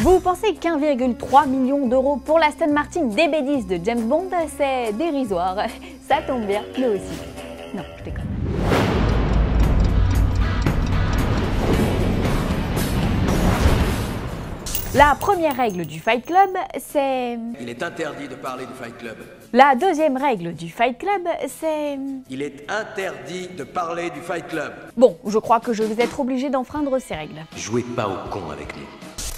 Vous pensez qu'1,3 million d'euros pour l'Aston Martin DB10 de James Bond, c'est dérisoire. Ça tombe bien, nous aussi. Non, je déconne. La première règle du Fight Club, c'est... Il est interdit de parler du Fight Club. La deuxième règle du Fight Club, c'est... Il est interdit de parler du Fight Club. Bon, je crois que je vais être obligée d'enfreindre ces règles. Jouez pas au con avec nous.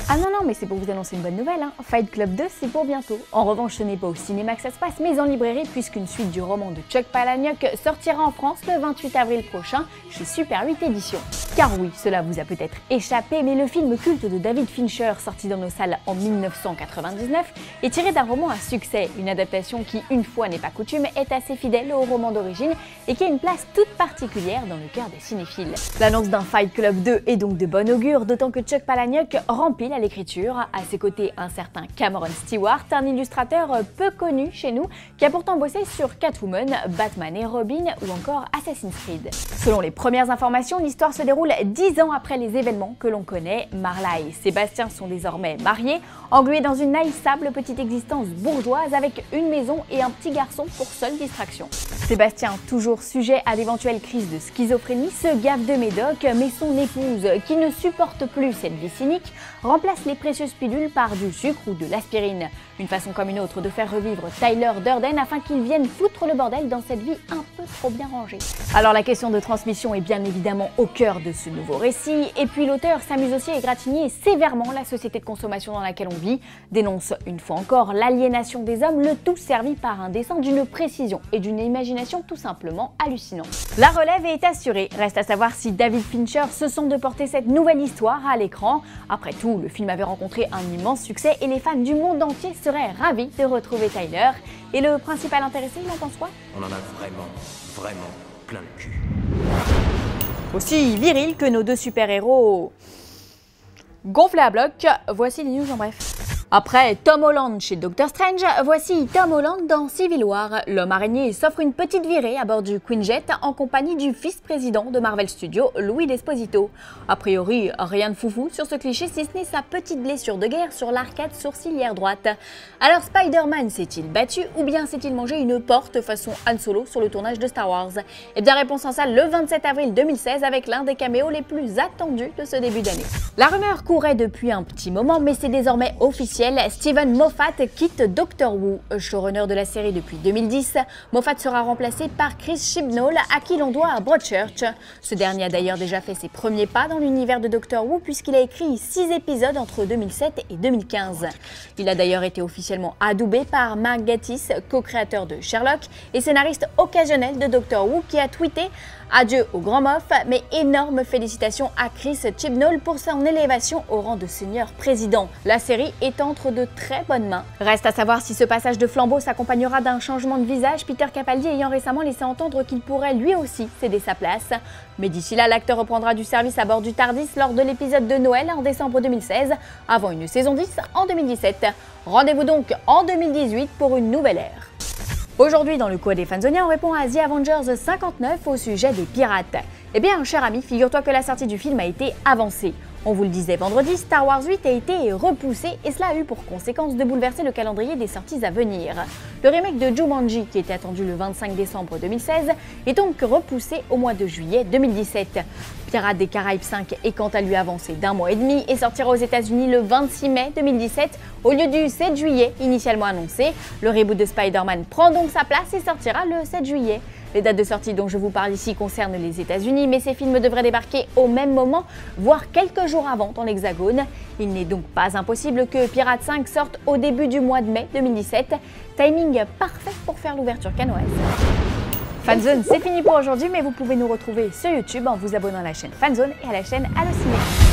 Ah non, mais c'est pour vous annoncer une bonne nouvelle, hein. Fight Club 2, c'est pour bientôt. En revanche, ce n'est pas au cinéma que ça se passe, mais en librairie, puisqu'une suite du roman de Chuck Palahniuk sortira en France le 28 avril prochain chez Super 8 Éditions. Car oui, cela vous a peut-être échappé, mais le film culte de David Fincher, sorti dans nos salles en 1999, est tiré d'un roman à succès, une adaptation qui, une fois n'est pas coutume, est assez fidèle au roman d'origine et qui a une place toute particulière dans le cœur des cinéphiles. L'annonce d'un Fight Club 2 est donc de bon augure, d'autant que Chuck Palahniuk remplit à l'écriture. À ses côtés, un certain Cameron Stewart, un illustrateur peu connu chez nous, qui a pourtant bossé sur Catwoman, Batman et Robin ou encore Assassin's Creed. Selon les premières informations, l'histoire se déroule 10 ans après les événements que l'on connaît. Marla et Sébastien sont désormais mariés, englués dans une haïssable petite existence bourgeoise avec une maison et un petit garçon pour seule distraction. Sébastien, toujours sujet à d'éventuelles crises de schizophrénie, se gave de médoc, mais son épouse, qui ne supporte plus cette vie cynique, remplace les précieuses pilules par du sucre ou de l'aspirine. Une façon comme une autre de faire revivre Tyler Durden afin qu'il vienne foutre le bordel dans cette vie un peu trop bien rangée. Alors la question de transmission est bien évidemment au cœur de ce nouveau récit, et puis l'auteur s'amuse aussi à égratigner sévèrement la société de consommation dans laquelle on vit, dénonce une fois encore l'aliénation des hommes, le tout servi par un dessin d'une précision et d'une imagination tout simplement hallucinante. La relève est assurée, reste à savoir si David Fincher se sent de porter cette nouvelle histoire à l'écran. Après tout, le film avait rencontré un immense succès et les fans du monde entier seraient ravis de retrouver Tyler. Et le principal intéressé, il en pense quoi? On en a vraiment plein le cul. Aussi viril que nos deux super-héros gonflés à bloc, voici les news en bref. Après Tom Holland chez Doctor Strange, voici Tom Holland dans Civil War. L'homme araignée s'offre une petite virée à bord du Queen Jet en compagnie du vice-président de Marvel Studios, Louis D'Esposito. A priori, rien de foufou sur ce cliché si ce n'est sa petite blessure de guerre sur l'arcade sourcilière droite. Alors Spider-Man s'est-il battu ou bien s'est-il mangé une porte façon Han Solo sur le tournage de Star Wars? Eh bien réponse en salle le 27 avril 2016 avec l'un des caméos les plus attendus de ce début d'année. La rumeur courait depuis un petit moment mais c'est désormais officiel. Steven Moffat quitte Doctor Who. Showrunner de la série depuis 2010, Moffat sera remplacé par Chris Chibnall, à qui l'on doit Broadchurch. Ce dernier a d'ailleurs déjà fait ses premiers pas dans l'univers de Doctor Who puisqu'il a écrit 6 épisodes entre 2007 et 2015. Il a d'ailleurs été officiellement adoubé par Mark Gatiss, co-créateur de Sherlock et scénariste occasionnel de Doctor Who, qui a tweeté « Adieu au grand Moff, mais énormes félicitations à Chris Chibnall pour son élévation au rang de seigneur président. La série est entre de très bonnes mains. » Reste à savoir si ce passage de flambeau s'accompagnera d'un changement de visage, Peter Capaldi ayant récemment laissé entendre qu'il pourrait lui aussi céder sa place. Mais d'ici là, l'acteur reprendra du service à bord du TARDIS lors de l'épisode de Noël en décembre 2016, avant une saison 10 en 2017. Rendez-vous donc en 2018 pour une nouvelle ère. Aujourd'hui, dans le Quo des Fanzoniens, on répond à The Avengers 59 au sujet des pirates. Eh bien, cher ami, figure-toi que la sortie du film a été avancée. On vous le disait vendredi, Star Wars 8 a été repoussé et cela a eu pour conséquence de bouleverser le calendrier des sorties à venir. Le remake de Jumanji, qui était attendu le 25 décembre 2016, est donc repoussé au mois de juillet 2017. Pirates des Caraïbes 5 est quant à lui avancé d'un mois et demi et sortira aux États-Unis le 26 mai 2017 au lieu du 7 juillet initialement annoncé. Le reboot de Spider-Man prend donc sa place et sortira le 7 juillet. Les dates de sortie dont je vous parle ici concernent les États-Unis, mais ces films devraient débarquer au même moment, voire quelques jours avant dans l'Hexagone. Il n'est donc pas impossible que Pirates 5 sorte au début du mois de mai 2017. Timing parfait pour faire l'ouverture canoise. Fanzone, c'est fini pour aujourd'hui, mais vous pouvez nous retrouver sur YouTube en vous abonnant à la chaîne Fanzone et à la chaîne Allociné.